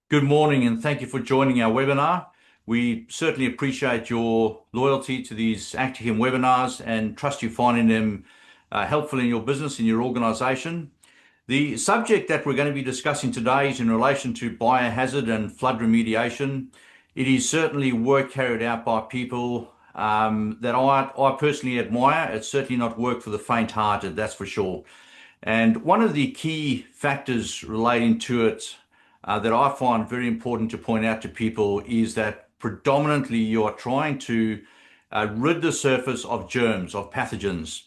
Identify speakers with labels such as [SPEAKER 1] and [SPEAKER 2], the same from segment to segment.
[SPEAKER 1] Good morning, and thank you for joining our webinar. We certainly appreciate your loyalty to these Actichem webinars and trust you finding them helpful in your business, in your organization. The subject that we're going to be discussing today is in relation to biohazard and flood remediation. It is certainly work carried out by people that I personally admire. It's certainly not work for the faint-hearted, that's for sure. And one of the key factors relating to it that I find very important to point out to people is that predominantly you are trying to rid the surface of germs, of pathogens.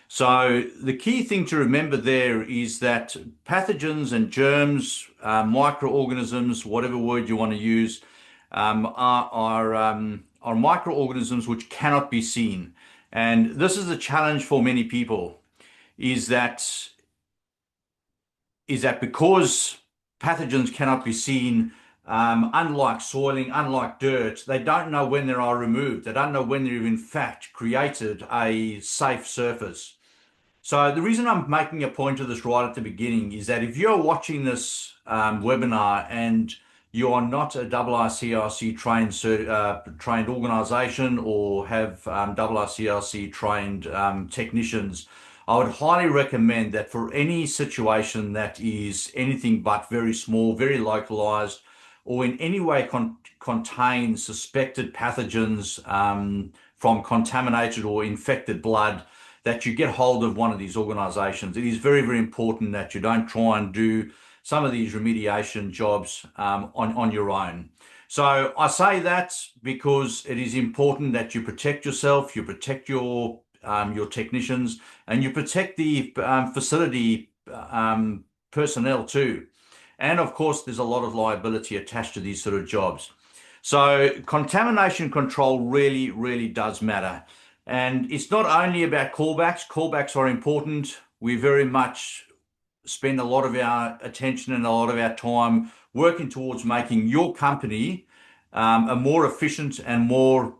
[SPEAKER 1] So the key thing to remember there is that pathogens and germs, microorganisms, whatever word you want to use, are microorganisms which cannot be seen. And this is a challenge for many people, is that because pathogens cannot be seen, unlike soiling, unlike dirt, they don't know when they are removed. They don't know when they've in fact created a safe surface. So the reason I'm making a point of this right at the beginning is that if you're watching this webinar and you are not a IICRC trained organization or have IICRC trained technicians, I would highly recommend that for any situation that is anything but very small, very localized, or in any way contains suspected pathogens from contaminated or infected blood, that you get hold of one of these organizations. It is very, very important that you don't try and do some of these remediation jobs on your own. So I say that because it is important that you protect yourself, you protect your technicians, and you protect the facility personnel too. And of course, there's a lot of liability attached to these sort of jobs. So contamination control really, really does matter. And it's not only about callbacks. Callbacks are important. We very much spend a lot of our attention and a lot of our time working towards making your company a more efficient and more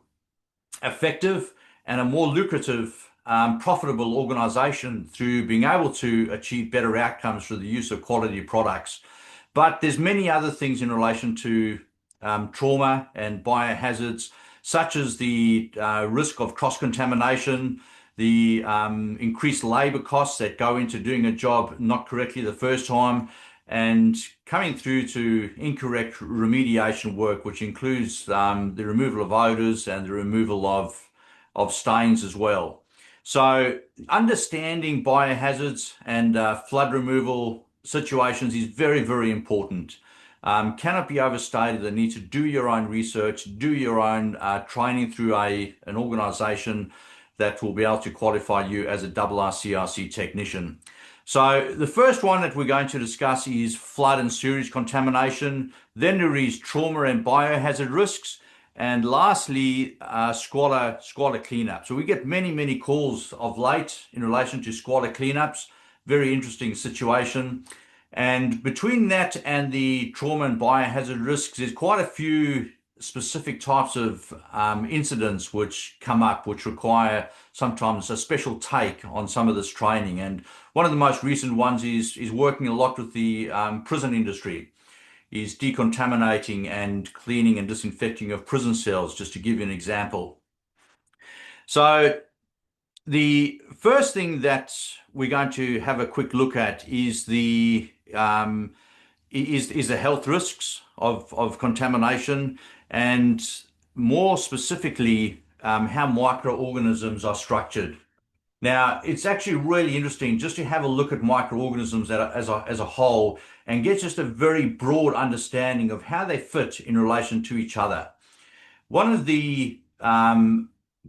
[SPEAKER 1] effective and a more lucrative, profitable organization through being able to achieve better outcomes through the use of quality products. But there's many other things in relation to trauma and biohazards, such as the risk of cross-contamination, the increased labor costs that go into doing a job not correctly the first time, and coming through to incorrect remediation work, which includes the removal of odors and the removal of stains as well. So understanding biohazards and flood removal situations is very, very important. Cannot be overstated. The need to do your own research, do your own training through an organization that will be able to qualify you as a IICRC technician. So the first one that we're going to discuss is flood and sewage contamination. Then there is trauma and biohazard risks. And lastly, squalor cleanup. So we get many, many calls of late in relation to squalor cleanups. Very interesting situation. And between that and the trauma and biohazard risks, there's quite a few specific types of incidents which come up, which require sometimes a special take on some of this training. And one of the most recent ones is working a lot with the prison industry, is decontaminating and cleaning and disinfecting of prison cells, just to give you an example. So the first thing that we're going to have a quick look at is the health risks of contamination, and more specifically, how microorganisms are structured. Now, it's actually really interesting just to have a look at microorganisms as a whole and get just a very broad understanding of how they fit in relation to each other. One of the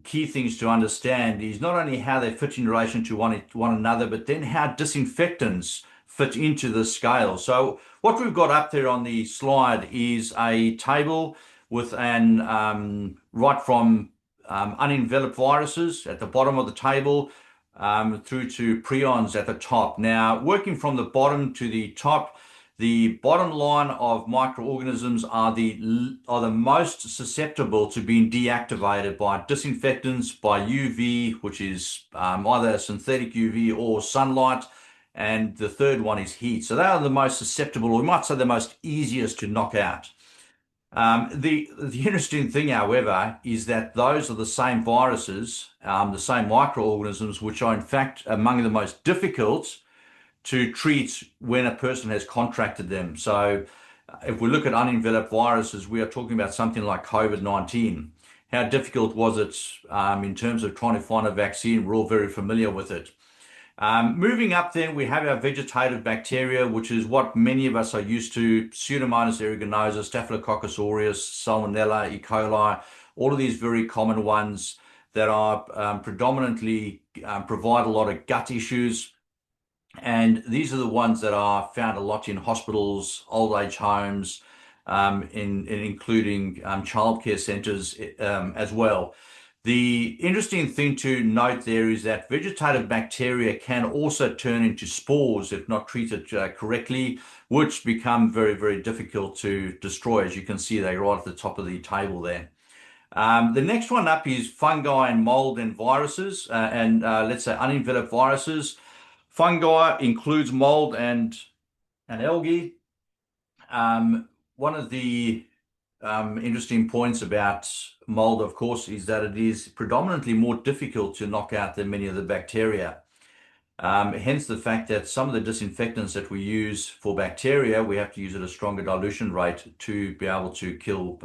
[SPEAKER 1] key things to understand is not only how they fit in relation to one another, but then how disinfectants fit into the scale. So what we've got up there on the slide is a table with right from unenveloped viruses at the bottom of the table through to prions at the top. Now, working from the bottom to the top, the bottom line of microorganisms are the most susceptible to being deactivated by disinfectants, by UV, which is either synthetic UV or sunlight, and the third one is heat. So they are the most susceptible, or we might say the most easiest to knock out. The interesting thing, however, is that those are the same viruses, the same microorganisms, which are in fact among the most difficult to treat when a person has contracted them. So if we look at unenveloped viruses, we are talking about something like COVID-19. How difficult was it in terms of trying to find a vaccine? We're all very familiar with it. Moving up then, we have our vegetative bacteria, which is what many of us are used to: Pseudomonas aeruginosa, Staphylococcus aureus, Salmonella, E. coli, all of these very common ones that are predominantly provide a lot of gut issues. And these are the ones that are found a lot in hospitals, old age homes, including childcare centres as well. The interesting thing to note there is that vegetative bacteria can also turn into spores if not treated correctly, which become very, very difficult to destroy. As you can see, they're right at the top of the table there. The next one up is fungi and mold and viruses, and let's say unenveloped viruses. Fungi includes mold and algae. One of the interesting points about mold, of course, is that it is predominantly more difficult to knock out than many of the bacteria. Hence the fact that some of the disinfectants that we use for bacteria, we have to use at a stronger dilution rate to be able to kill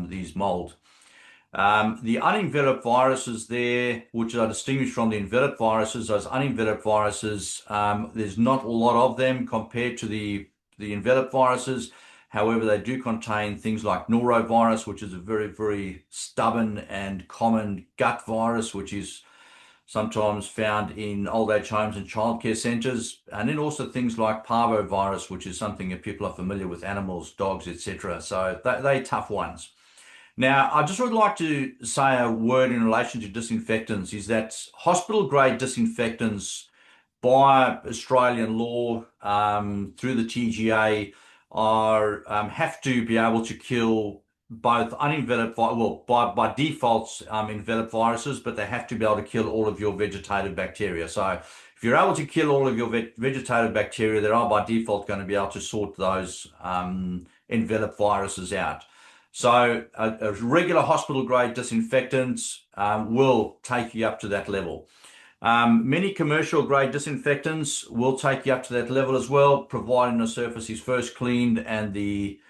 [SPEAKER 1] these mold. The unenveloped viruses there, which are distinguished from the enveloped viruses, those unenveloped viruses, there's not a lot of them compared to the enveloped viruses. However, they do contain things like norovirus, which is a very, very stubborn and common gut virus, which is sometimes found in old age homes and childcare centres. And then also things like parvovirus, which is something that people are familiar with, animals, dogs, etc. So they're tough ones. Now, I just would like to say a word in relation to disinfectants, is that hospital grade disinfectants by Australian law through the TGA are have to be able to kill both unenveloped, well, by default, enveloped viruses, but they have to be able to kill all of your vegetative bacteria. So if you're able to kill all of your vegetative bacteria, they are by default going to be able to sort those enveloped viruses out. So a regular hospital grade disinfectant will take you up to that level. Many commercial grade disinfectants will take you up to that level as well, providing the surface is first cleaned and the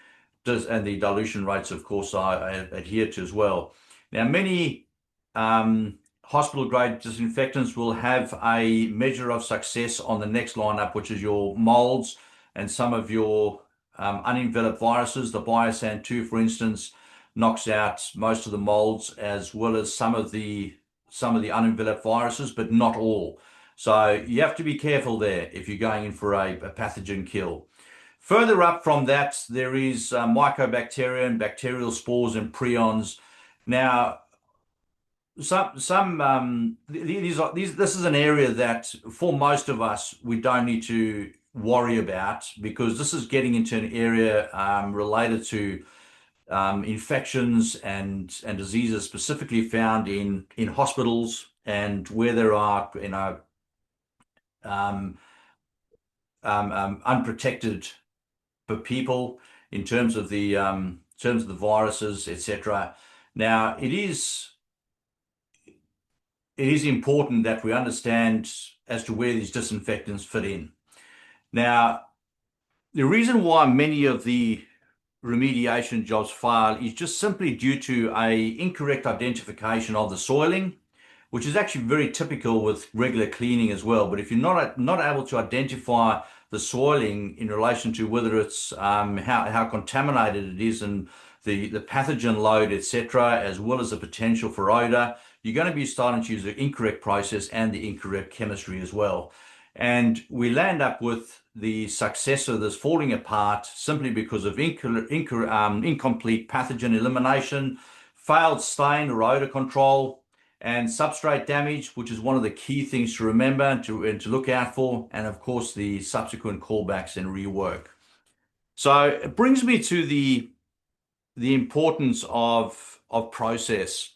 [SPEAKER 1] dilution rates, of course, are adhered to as well. Now, many hospital grade disinfectants will have a measure of success on the next line up, which is your molds and some of your unenveloped viruses. The Biohazard 2, for instance, knocks out most of the molds as well as some of the unenveloped viruses, but not all. So you have to be careful there if you're going in for a pathogen kill. Further up from that, there is mycobacterium, bacterial spores, and prions. Now, this is an area that for most of us we don't need to worry about, because this is getting into an area related to infections and diseases specifically found in hospitals, and where there are unprotected for people in terms of the viruses, etc. Now, it is important that we understand as to where these disinfectants fit in. Now, the reason why many of the remediation jobs fail is just simply due to a incorrect identification of the soiling, which is actually very typical with regular cleaning as well. But if you're not able to identify the soiling in relation to whether it's how contaminated it is and the pathogen load, etc., as well as the potential for odor, you're going to be starting to use the incorrect process and the incorrect chemistry as well. And we land up with the success of this falling apart simply because of incomplete pathogen elimination, failed stain or odor control, and substrate damage, which is one of the key things to remember and to look out for, and of course the subsequent callbacks and rework. So it brings me to the importance of process.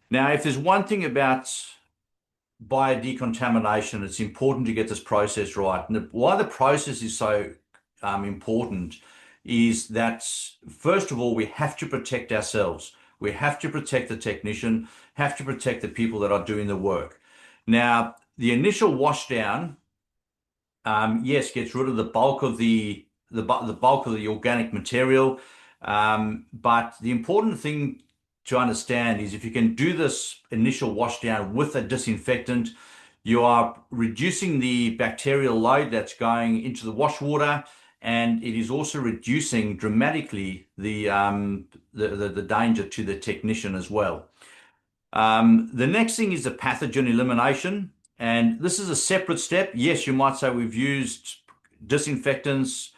[SPEAKER 1] Now, if there's one thing about by decontamination, it's important to get this process right. And why the process is so important is that, first of all, we have to protect ourselves. We have to protect the technician, have to protect the people that are doing the work. Now, the initial washdown, yes, gets rid of the bulk of the bulk of the organic material. But the important thing to understand is if you can do this initial washdown with a disinfectant, you are reducing the bacterial load that's going into the wash water, and it is also reducing dramatically the danger to the technician as well. The next thing is the pathogen elimination, and this is a separate step. Yes, you might say we've used disinfectants,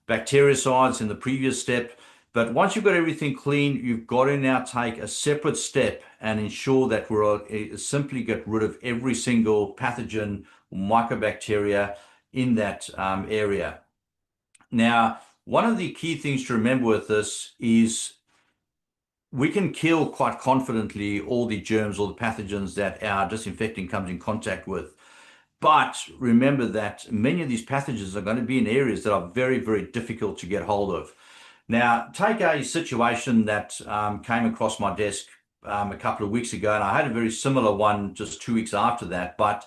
[SPEAKER 1] bactericides in the previous step, but once you've got everything clean, you've got to now take a separate step and ensure that we're simply get rid of every single pathogen or mycobacteria in that area. Now, one of the key things to remember with this is we can kill quite confidently all the germs or the pathogens that our disinfecting comes in contact with. But remember that many of these pathogens are going to be in areas that are very, very difficult to get hold of. Now, take a situation that came across my desk a couple of weeks ago, and I had a very similar one just 2 weeks after that. But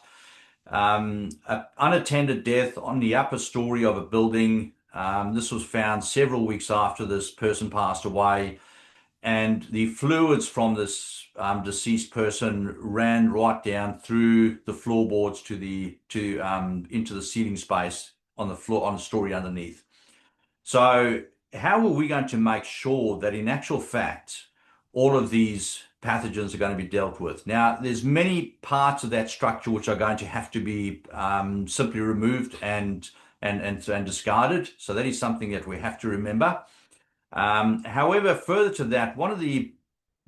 [SPEAKER 1] an unattended death on the upper story of a building. This was found several weeks after this person passed away, and the fluids from this deceased person ran right down through the floorboards into the ceiling space on the floor on the story underneath. So how are we going to make sure that in actual fact all of these pathogens are going to be dealt with? Now, there's many parts of that structure which are going to have to be simply removed and discarded. So that is something that we have to remember. However, further to that, one of the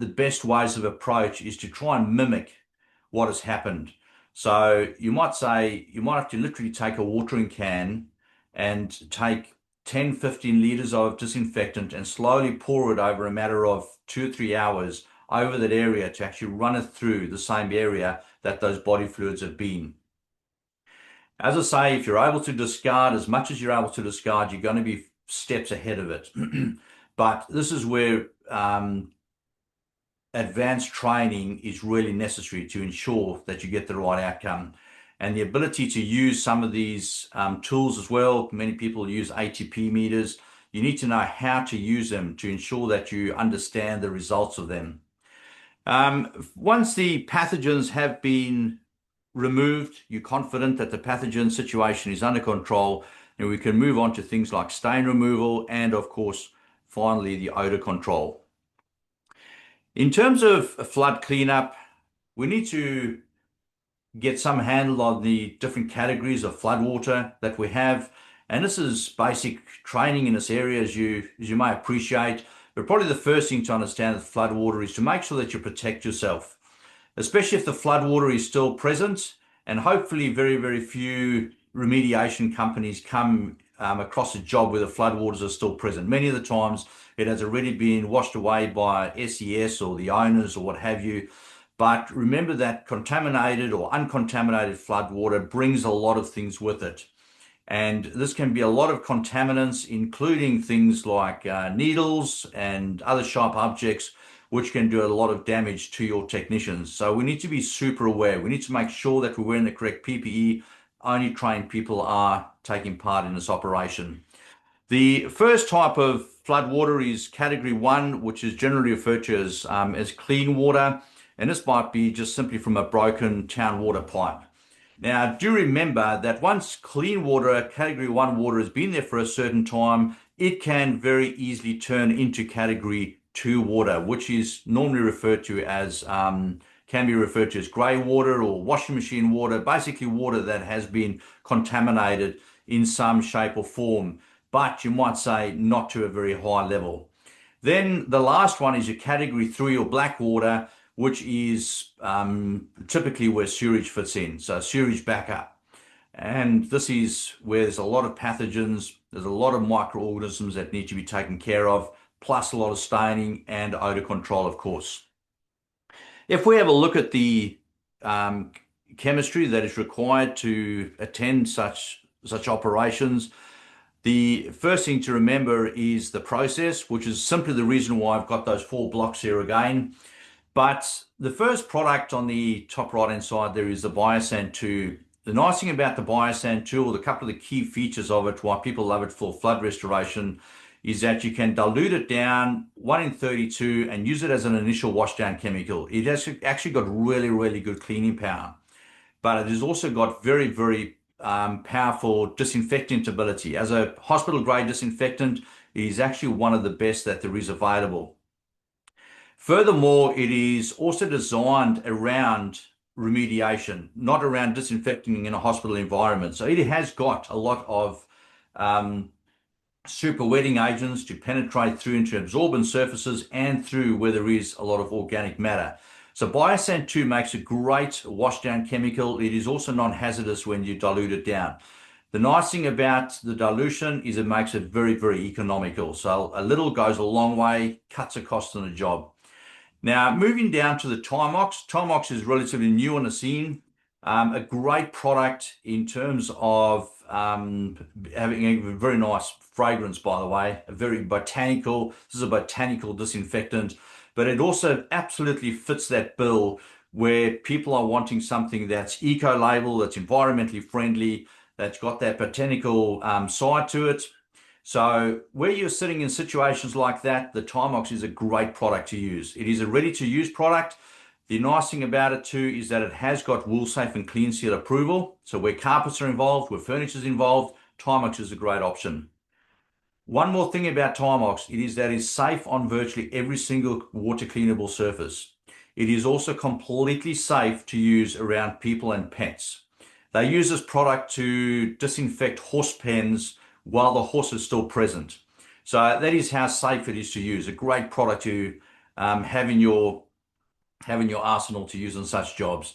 [SPEAKER 1] best ways of approach is to try and mimic what has happened. So you might have to literally take a watering can and take 10, 15 liters of disinfectant and slowly pour it over a matter of 2 or 3 hours over that area to actually run it through the same area that those body fluids have been. As I say, if you're able to discard as much as you're able to discard, you're going to be steps ahead of it. But this is where advanced training is really necessary to ensure that you get the right outcome. And the ability to use some of these tools as well. Many people use ATP meters. You need to know how to use them to ensure that you understand the results of them. Once the pathogens have been removed, you're confident that the pathogen situation is under control, and we can move on to things like stain removal and, of course, finally, the odor control. In terms of a flood cleanup, we need to get some handle on the different categories of flood water that we have. And this is basic training in this area, as you may appreciate. But probably the first thing to understand with flood water is to make sure that you protect yourself, especially if the flood water is still present. And hopefully very, very few remediation companies come across a job where the flood waters are still present. Many of the times it has already been washed away by SES or the owners or what have you. But remember that contaminated or uncontaminated flood water brings a lot of things with it. And this can be a lot of contaminants, including things like needles and other sharp objects, which can do a lot of damage to your technicians. So we need to be super aware. We need to make sure that we're wearing the correct PPE. Only trained people are taking part in this operation. The first type of flood water is category 1, which is generally referred to as clean water. And this might be just simply from a broken town water pipe. Now, do remember that once clean water, category 1 water, has been there for a certain time, it can very easily turn into category 2 water, which is normally referred to as, can be referred to as grey water or washing machine water, basically water that has been contaminated in some shape or form, but you might say not to a very high level. Then the last one is your category 3 or black water, which is typically where sewage fits in, so sewage backup. And this is where there's a lot of pathogens, there's a lot of microorganisms that need to be taken care of, plus a lot of staining and odor control, of course. If we have a look at the chemistry that is required to attend such operations. The first thing to remember is the process, which is simply the reason why I've got those 4 blocks here again. But the first product on the top right-hand side there is the Biohazard 2. The nice thing about the Biohazard 2, or the couple of the key features of it, why people love it for flood restoration, is that you can dilute it down 1 in 32 and use it as an initial washdown chemical. It has actually got really, really good cleaning power, but it has also got very, very powerful disinfectant ability. As a hospital grade disinfectant, it is actually one of the best that there is available. Furthermore, it is also designed around remediation, not around disinfecting in a hospital environment. So it has got a lot of super wetting agents to penetrate through into absorbent surfaces and through where there is a lot of organic matter. So Biohazard 2 makes a great washdown chemical. It is also non-hazardous when you dilute it down. The nice thing about the dilution is it makes it very, very economical. So a little goes a long way, cuts a cost on a job. Now, moving down to the Timox. Timox is relatively new on the scene. A great product in terms of having a very nice fragrance, by the way, a very botanical. This is a botanical disinfectant, but it also absolutely fits that bill where people are wanting something that's eco-label, that's environmentally friendly, that's got that botanical side to it. So where you're sitting in situations like that, the Timox is a great product to use. It is a ready-to-use product. The nice thing about it too is that it has got wool safe and clean seal approval. So where carpets are involved, where furniture is involved, Timox is a great option. One more thing about Timox, it is that it's safe on virtually every single water cleanable surface. It is also completely safe to use around people and pets. They use this product to disinfect horse pens while the horse is still present. So that is how safe it is to use. A great product to have in your arsenal to use on such jobs.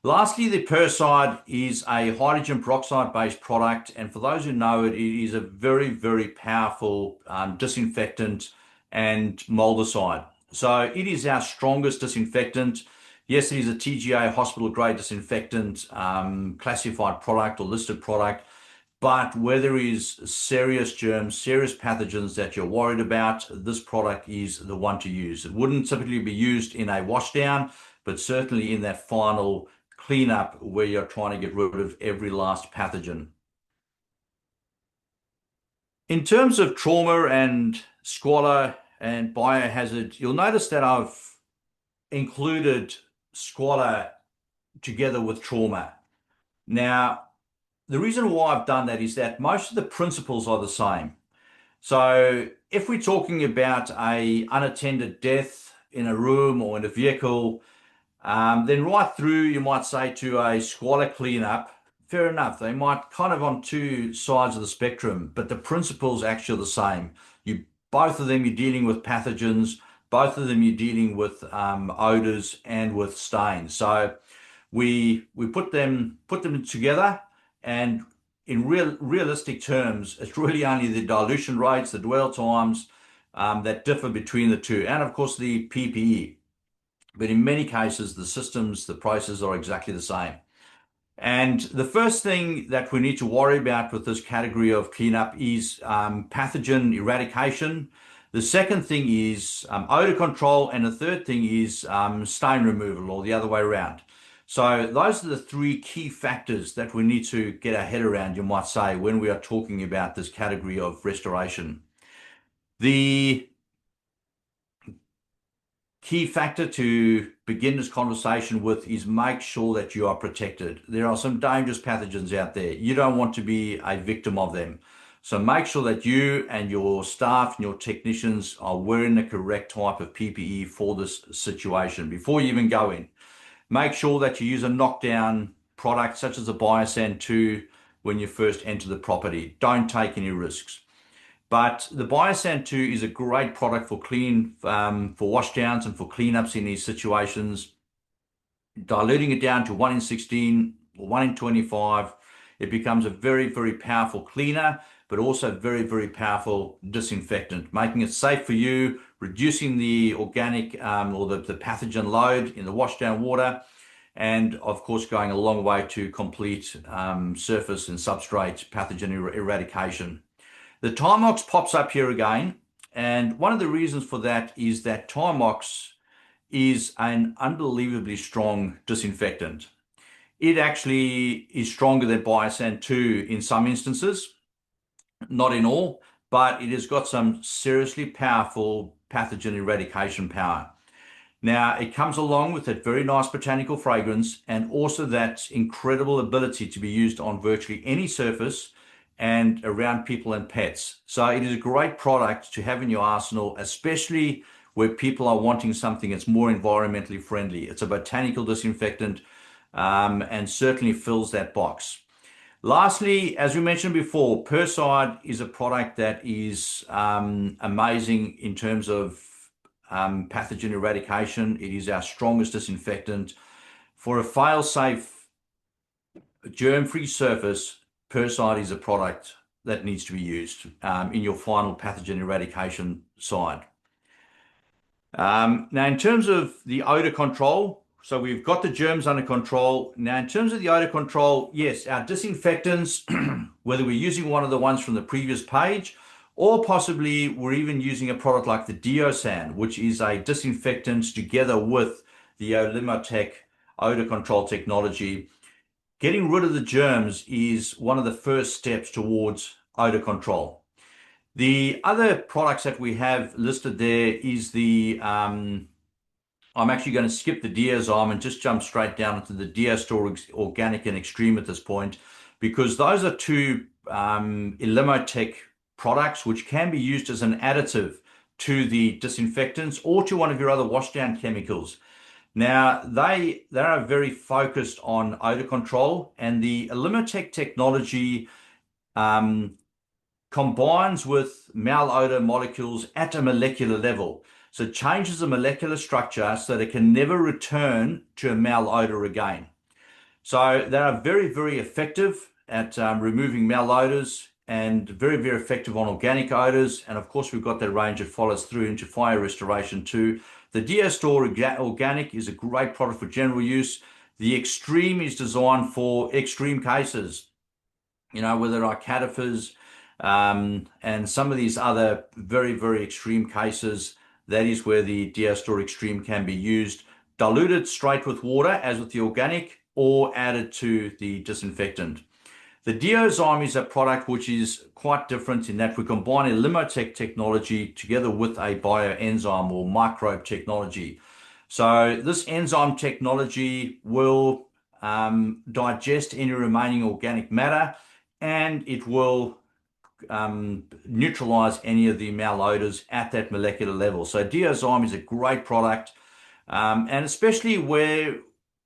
[SPEAKER 1] Lastly, the Perside is a hydrogen peroxide based product, and for those who know it, it is a very, very powerful disinfectant and moldicide. So it is our strongest disinfectant. Yes, it is a TGA hospital grade disinfectant, classified product or listed product, but where there is serious germs, serious pathogens that you're worried about, this product is the one to use. It wouldn't typically be used in a washdown, but certainly in that final cleanup where you're trying to get rid of every last pathogen. In terms of trauma and squalor and biohazard, you'll notice that I've included squalor together with trauma. Now, the reason why I've done that is that most of the principles are the same. So if we're talking about a unattended death in a room or in a vehicle, then right through you might say to a squalor cleanup, fair enough, they might kind of on two sides of the spectrum, but the principles actually are the same. Both of them you're dealing with pathogens, both of them you're dealing with odors and with stains. So we put them together, and in realistic terms, it's really only the dilution rates, the dwell times that differ between the two, and of course the PPE. But in many cases, the systems, the processes are exactly the same. And the first thing that we need to worry about with this category of cleanup is pathogen eradication. The second thing is odor control, and the third thing is stain removal, or the other way around. So those are the 3 key factors that we need to get our head around, you might say, when we are talking about this category of restoration. The key factor to begin this conversation with is make sure that you are protected. There are some dangerous pathogens out there. You don't want to be a victim of them. So make sure that you and your staff and your technicians are wearing the correct type of PPE for this situation before you even go in. Make sure that you use a knockdown product such as a Biohazard 2 when you first enter the property. Don't take any risks. But the Biohazard 2 is a great product for for washdowns and for cleanups in these situations. Diluting it down to 1 in 16 or 1 in 25, it becomes a very, very powerful cleaner, but also very, very powerful disinfectant, making it safe for you, reducing the organic or the pathogen load in the washdown water, and of course going a long way to complete surface and substrate pathogen eradication. The Timox pops up here again, and one of the reasons for that is that Timox is an unbelievably strong disinfectant. It actually is stronger than Biohazard 2 in some instances, not in all, but it has got some seriously powerful pathogen eradication power. Now, it comes along with that very nice botanical fragrance and also that incredible ability to be used on virtually any surface and around people and pets. So it is a great product to have in your arsenal, especially where people are wanting something that's more environmentally friendly. It's a botanical disinfectant, and certainly fills that box. Lastly, as we mentioned before, Perside is a product that is amazing in terms of pathogen eradication. It is our strongest disinfectant. For a fail-safe, germ-free surface, Perside is a product that needs to be used in your final pathogen eradication side. Now, in terms of the odor control, so we've got the germs under control. Now, in terms of the odor control, yes, our disinfectants, whether we're using one of the ones from the previous page, or possibly we're even using a product like the Deosan, which is a disinfectant together with the Olimotech odor control technology. Getting rid of the germs is one of the first steps towards odor control. The other products that we have listed there is I'm actually going to skip the Diazyme and just jump straight down into the Diastore Organic and Extreme at this point, because those are two Olimotech products which can be used as an additive to the disinfectants or to one of your other washdown chemicals. Now, they are very focused on odor control, and the Olimotech technology combines with malodor molecules at a molecular level. So it changes the molecular structure so that it can never return to a malodor again. So they are very, very effective at removing malodors and very, very effective on organic odors. And of course, we've got that range that follows through into fire restoration too. The Diastore Organic is a great product for general use. The Extreme is designed for extreme cases, whether like cadavers and some of these other very, very extreme cases. That is where the Diastore Extreme can be used, diluted straight with water, as with the organic, or added to the disinfectant. The Deozyme is a product which is quite different in that we combine Olimotech technology together with a bioenzyme or microbe technology. So this enzyme technology will digest any remaining organic matter, and it will neutralize any of the malodors at that molecular level. So Deozyme is a great product, and especially where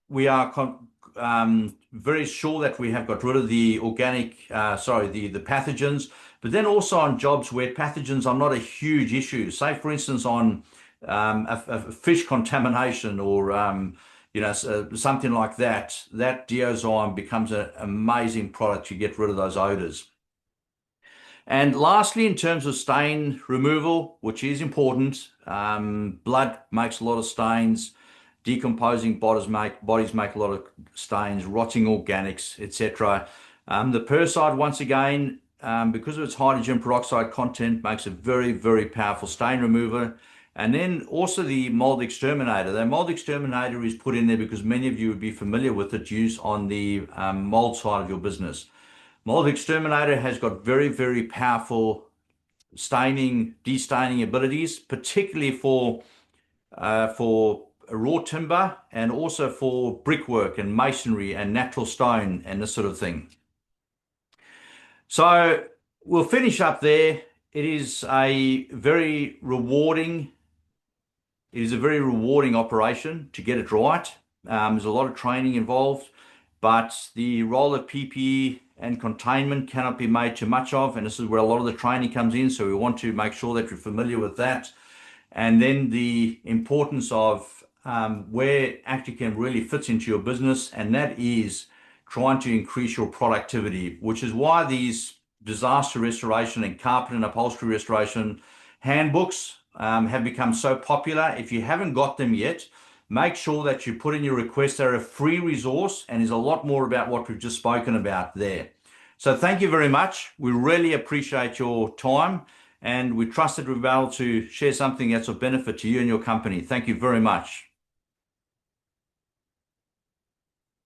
[SPEAKER 1] we are very sure that we have got rid of the the pathogens, but then also on jobs where pathogens are not a huge issue. Say, for instance, on a fish contamination or something like that, that Deozyme becomes an amazing product to get rid of those odors. And lastly, in terms of stain removal, which is important, blood makes a lot of stains, decomposing bodies make a lot of stains, rotting organics, etc. The Perside, once again, because of its hydrogen peroxide content, makes a very, very powerful stain remover. And then also the mold exterminator. The mold exterminator is put in there because many of you would be familiar with its use on the mold side of your business. Mold exterminator has got very, very powerful destaining abilities, particularly for raw timber and also for brickwork and masonry and natural stone and this sort of thing. So we'll finish up there. It is a very rewarding operation to get it right. There's a lot of training involved, but the role of PPE and containment cannot be made too much of, and this is where a lot of the training comes in. So we want to make sure that you're familiar with that. And then the importance of where Actichem really fits into your business, and that is trying to increase your productivity, which is why these disaster restoration and carpet and upholstery restoration handbooks have become so popular. If you haven't got them yet, make sure that you put in your request. They're a free resource and is a lot more about what we've just spoken about there. So thank you very much. We really appreciate your time, and we trust that we'll be able to share something that's of benefit to you and your company. Thank you very much.